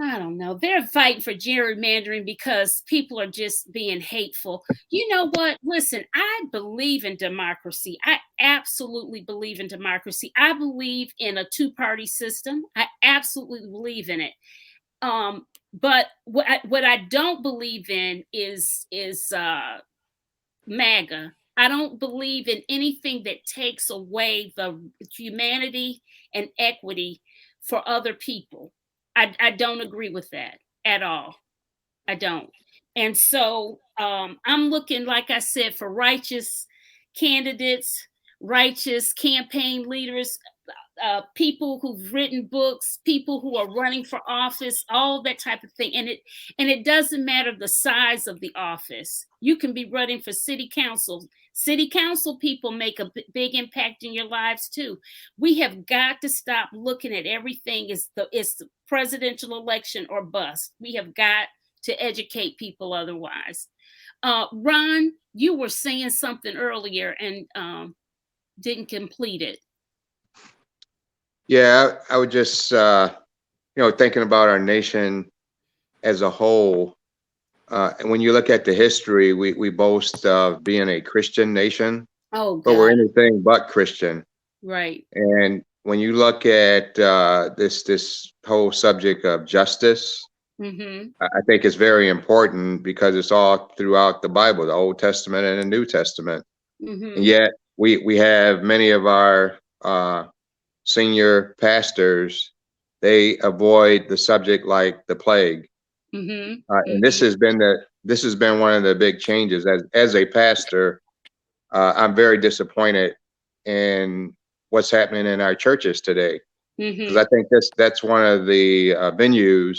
S1: I don't know. They're fighting for gerrymandering because people are just being hateful. You know what? Listen, I believe in democracy. I absolutely believe in democracy. I believe in a two-party system. I absolutely believe in it. But what I don't believe in is MAGA. I don't believe in anything that takes away the humanity and equity for other people. I don't agree with that at all. I don't. And so I'm looking, like I said, for righteous candidates, righteous campaign leaders, people who've written books, people who are running for office, all that type of thing. And it doesn't matter the size of the office. You can be running for city council. City council people make a big impact in your lives too. We have got to stop looking at everything as the presidential election or bust. We have got to educate people otherwise. Ron, you were saying something earlier and didn't complete it.
S4: Yeah, I would just, thinking about our nation as a whole. And when you look at the history, we boast of being a Christian nation,
S1: but
S4: we're anything but Christian.
S1: Right.
S4: And when you look at this whole subject of justice, I think it's very important because it's all throughout the Bible, the Old Testament and the New Testament. And yet we have many of our senior pastors, they avoid the subject like the plague. And this has been one of the big changes. As a pastor, I'm very disappointed in what's happening in our churches today, because I think that's one of the venues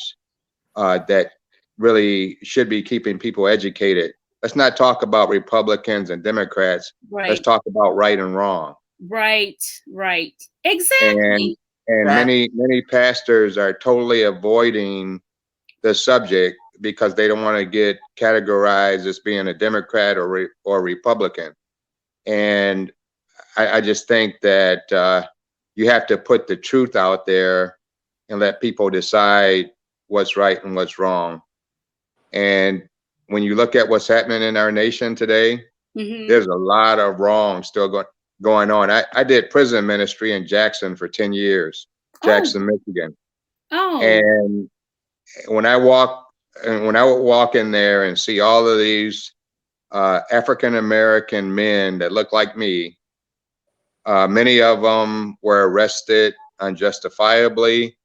S4: that really should be keeping people educated. Let's not talk about Republicans and Democrats.
S1: Right.
S4: Let's talk about right and wrong.
S1: Right. Exactly.
S4: And many pastors are totally avoiding the subject because they don't want to get categorized as being a Democrat or Republican. And I just think that you have to put the truth out there and let people decide what's right and what's wrong. And when you look at what's happening in our nation today, there's a lot of wrong still going on. I did prison ministry in Jackson for 10 years, Jackson, Michigan. And when I would walk in there and see all of these African-American men that look like me, Many of them were arrested unjustifiably,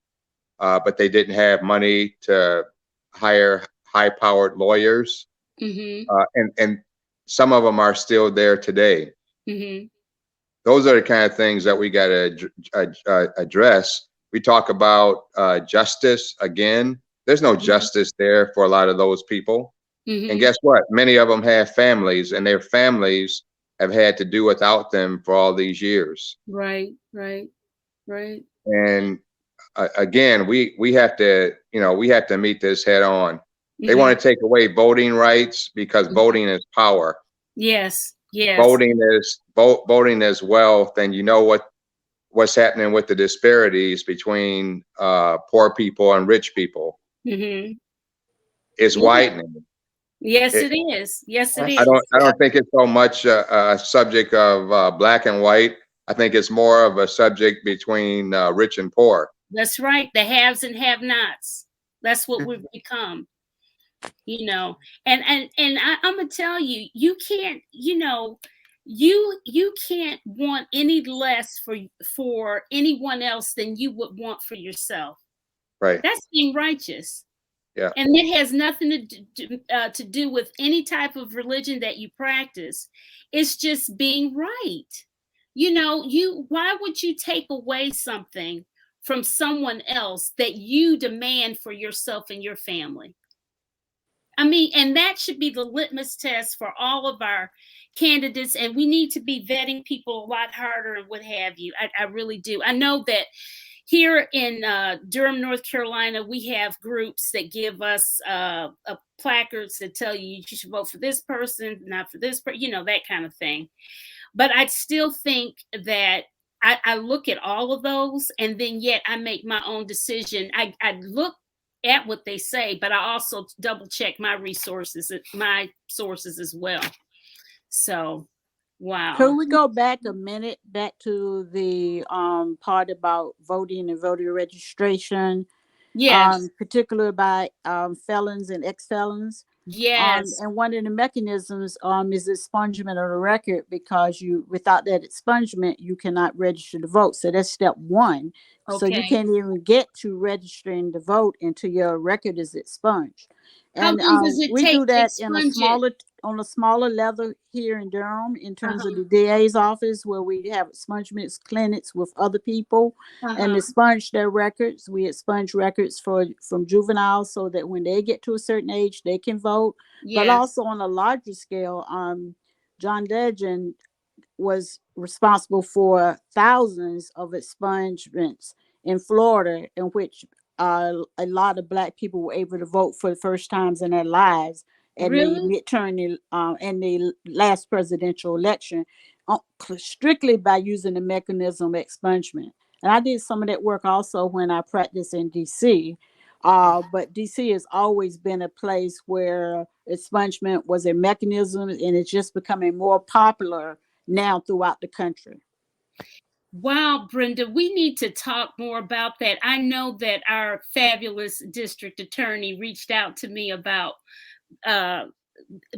S4: but they didn't have money to hire high-powered lawyers. And some of them are still there today. Those are the kind of things that we got to address. We talk about justice again. There's no justice there for a lot of those people. And guess what? Many of them have families, and their families have had to do without them for all these years.
S1: Right.
S4: And again, we have to, we have to meet this head on. They want to take away voting rights because voting is power.
S1: Yes.
S4: Voting is wealth, and you know what's happening with the disparities between poor people and rich people. It's widening.
S1: Yes, it is. Yes, it is.
S4: I don't think it's so much a subject of black and white. I think it's more of a subject between rich and poor.
S1: That's right. The haves and have-nots. That's what we've become. And I'm gonna tell you, you can't, you can't want any less for anyone else than you would want for yourself.
S4: Right.
S1: That's being righteous.
S4: Yeah.
S1: And it has nothing to do with any type of religion that you practice. It's just being right. Why would you take away something from someone else that you demand for yourself and your family? I mean, and that should be the litmus test for all of our candidates. And we need to be vetting people a lot harder and what have you. I really do. I know that here in Durham, North Carolina, we have groups that give us placards that tell you should vote for this person, not for this person, that kind of thing. But I still think that I look at all of those, and then yet I make my own decision. I look at what they say, but I also double check my sources as well. So, wow.
S7: Could we go back a minute, back to the part about voting and voter registration?
S1: Yes.
S7: Particularly by felons and ex-felons.
S1: Yes.
S7: And one of the mechanisms is expungement of the record, because without that expungement, you cannot register to vote. So that's step one. Okay. So you can't even get to registering to vote until your record is expunged. And
S1: how long does it
S7: we
S1: take
S7: do that
S1: to expunge
S7: on a smaller level here in Durham, in terms of the DA's office, where we have expungement clinics with other people and expunge their records. We expunge records from juveniles so that when they get to a certain age, they can vote. Yes. But also on a larger scale, John Legend was responsible for thousands of expungements in Florida, in which a lot of Black people were able to vote for the first times in their lives. And the midterm and the last presidential election, strictly by using the mechanism of expungement. And I did some of that work also when I practiced in DC. But DC has always been a place where expungement was a mechanism, and it's just becoming more popular now throughout the country.
S1: Wow, Brenda, we need to talk more about that. I know that our fabulous district attorney reached out to me about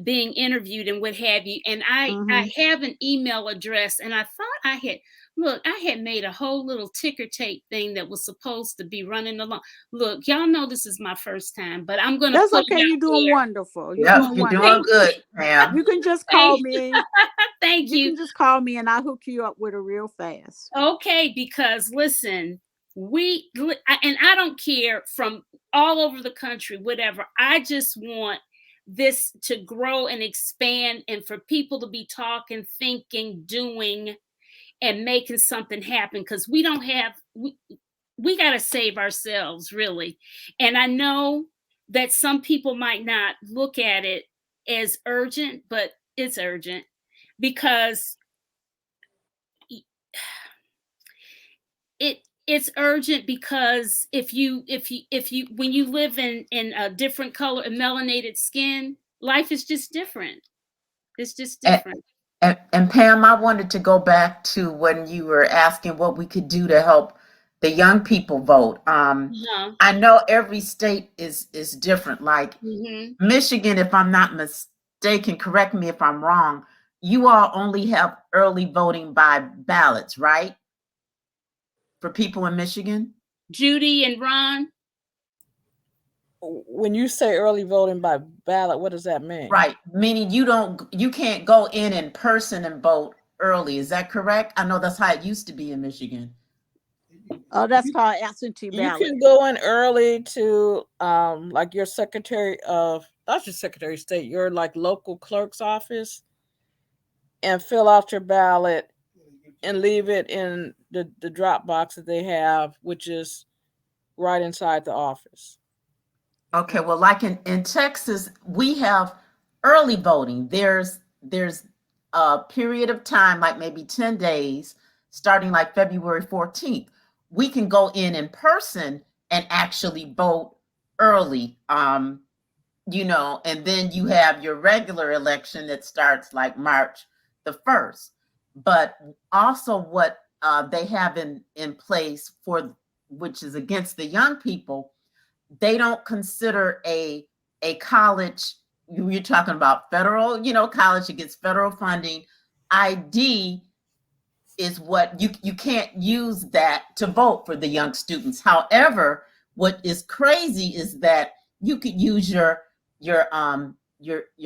S1: being interviewed and what have you. And I have an email address, and I thought I had made a whole little ticker tape thing that was supposed to be running along. Look, y'all know this is my first time, but I'm going to put it out
S7: You're doing
S1: there.
S7: Wonderful.
S5: You're doing good, ma'am.
S7: You can just call me.
S1: Thank you.
S7: You can just call me and I'll hook you up with her real fast.
S1: Okay, because listen, and I don't care, from all over the country, whatever. I just want this to grow and expand, and for people to be talking, thinking, doing, and making something happen, because we don't have, we got to save ourselves, really. And I know that some people might not look at it as urgent, but it's urgent, because it's urgent, because if you when you live in a different color, melanated skin, life is just different. It's just different.
S5: And Pam, I wanted to go back to when you were asking what we could do to help the young people vote. I know every state is different. Like Michigan, if I'm not mistaken, correct me if I'm wrong, you all only have early voting by ballots, right? For people in Michigan?
S1: Judy and Ron?
S2: When you say early voting by ballot, what does that mean?
S5: Right, meaning you can't go in person and vote early. Is that correct? I know that's how it used to be in Michigan.
S7: Oh, that's called absentee
S2: You
S7: ballot.
S2: can go in early to like your secretary of, not your secretary of state, your like local clerk's office, and fill out your ballot and leave it in the drop box that they have, which is right inside the office.
S5: Okay, well, like in Texas, we have early voting. There's a period of time, like maybe 10 days, starting like February 14th. We can go in person and actually vote early. You know, and then you have your regular election that starts like March the 1st. But also what they have in place for, which is against the young people, they don't consider a college, you're talking about federal, you know, college, it gets federal funding. ID is what you can't use that to vote for the young students. However, what is crazy is that you could use your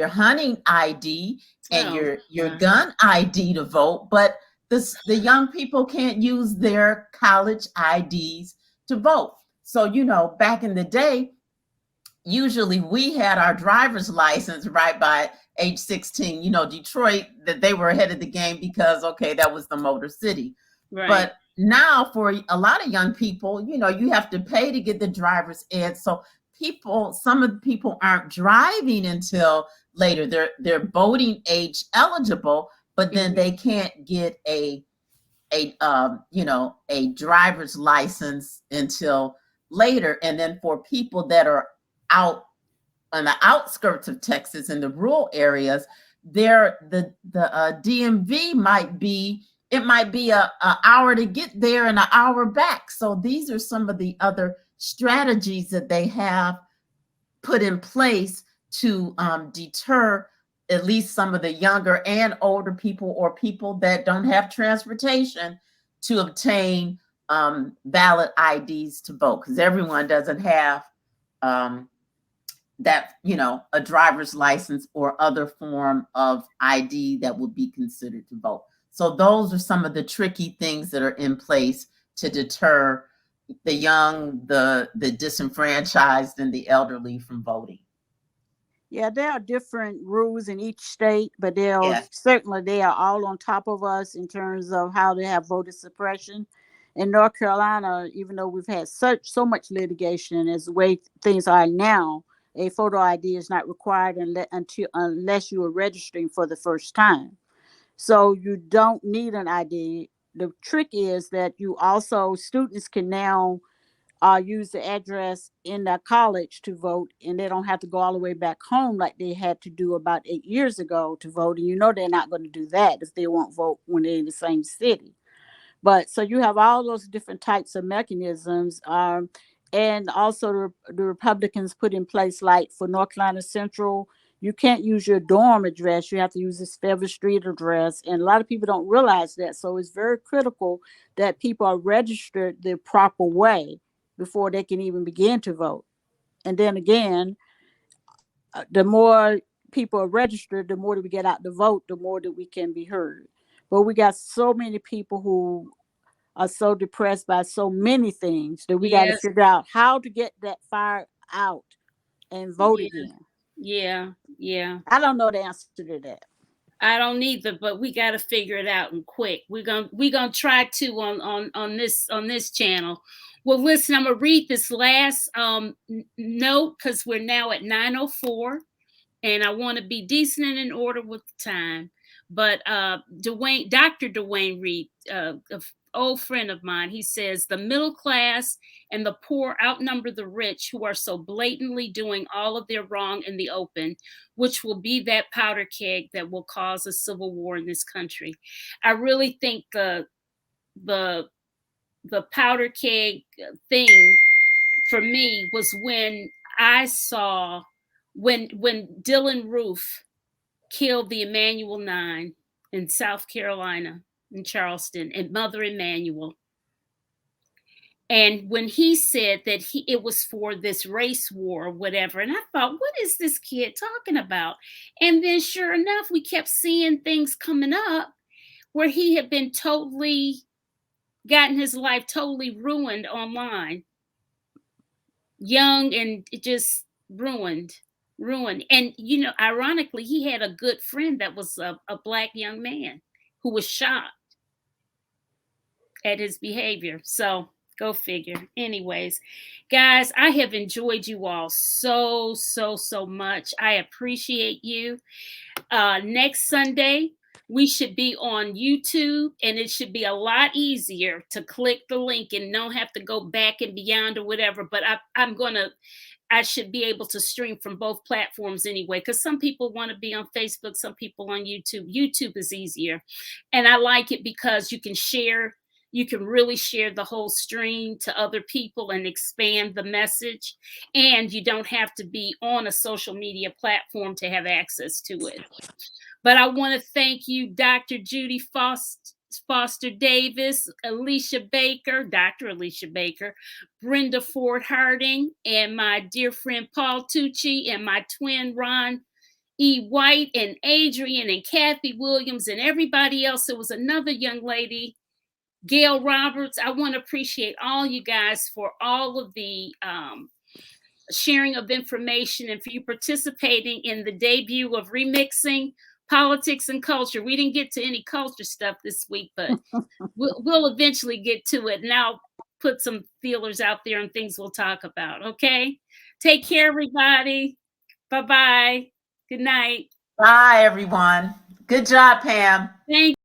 S5: hunting ID and your gun ID to vote, but the young people can't use their college IDs to vote. So, you know, back in the day, usually we had our driver's license right by age 16. You know, Detroit, that they were ahead of the game because, okay, that was the motor city. Right. But now for a lot of young people, you know, you have to pay to get the driver's ed. So some of the people aren't driving until later. They're voting age eligible, but then they can't get a driver's license until later. And then for people that are out on the outskirts of Texas in the rural areas, the DMV might be a hour to get there and an hour back. So these are some of the other strategies that they have put in place to deter at least some of the younger and older people, or people that don't have transportation, to obtain valid IDs to vote, because everyone doesn't have that, you know, a driver's license or other form of ID that would be considered to vote. So those are some of the tricky things that are in place to deter the young, the disenfranchised, and the elderly from voting.
S7: Yeah, there are different rules in each state, but they are all on top of us in terms of how they have voter suppression. In North Carolina, even though we've had so much litigation, as the way things are now, a photo ID is not required unless you are registering for the first time. So you don't need an ID. The trick is that students can now use the address in their college to vote, and they don't have to go all the way back home like they had to do about 8 years ago to vote. And you know they're not going to do that if they won't vote when they're in the same city. But so you have all those different types of mechanisms. And also the Republicans put in place, like for North Carolina Central, you can't use your dorm address. You have to use this Feather Street address. And a lot of people don't realize that. So it's very critical that people are registered the proper way before they can even begin to vote. And then again, the more people are registered, the more that we get out to vote, the more that we can be heard. But we got so many people who are so depressed by so many things that we got to figure out how to get that fire out and vote again.
S1: Yeah.
S7: I don't know the answer to that.
S1: I don't either, but we got to figure it out and quick. We're gonna try to on this channel. Well, listen, I'm gonna read this last note because we're now at 9:04, and I want to be decent and in order with the time. But Dr. Dwayne Reed, an old friend of mine, he says the middle class and the poor outnumber the rich, who are so blatantly doing all of their wrong in the open, which will be that powder keg that will cause a civil war in this country. I really think the powder keg thing for me was when I saw when Dylan Roof killed the Emanuel 9 in South Carolina, in Charleston, and Mother Emanuel. And when he said that it was for this race war or whatever, and I thought, what is this kid talking about? And then sure enough, we kept seeing things coming up where he had been gotten his life totally ruined online. Young and just ruined. And, you know, ironically, he had a good friend that was a Black young man who was shocked at his behavior. So go figure. Anyways, guys, I have enjoyed you all so much. I appreciate you. Next Sunday, we should be on YouTube, and it should be a lot easier to click the link and don't have to go back and beyond or whatever. But I should be able to stream from both platforms anyway, because some people want to be on Facebook, some people on YouTube. YouTube is easier. And I like it because you can really share the whole stream to other people and expand the message. And you don't have to be on a social media platform to have access to it. But I want to thank you, Dr. Judy Foster Davis, Alicia Baker, Dr. Alicia Baker, Brenda Ford Harding, and my dear friend Paul Tucci, and my twin Ron E. White, and Adrian and Kathy Williams, and everybody else. There was another young lady, Gail Roberts. I want to appreciate all you guys for all of the sharing of information and for you participating in the debut of Remixing Politics and Culture. We didn't get to any culture stuff this week, but we'll eventually get to it. And I'll put some feelers out there and things we'll talk about. Okay. Take care, everybody. Bye-bye. Good night.
S5: Bye, everyone. Good job, Pam.
S1: Thank you.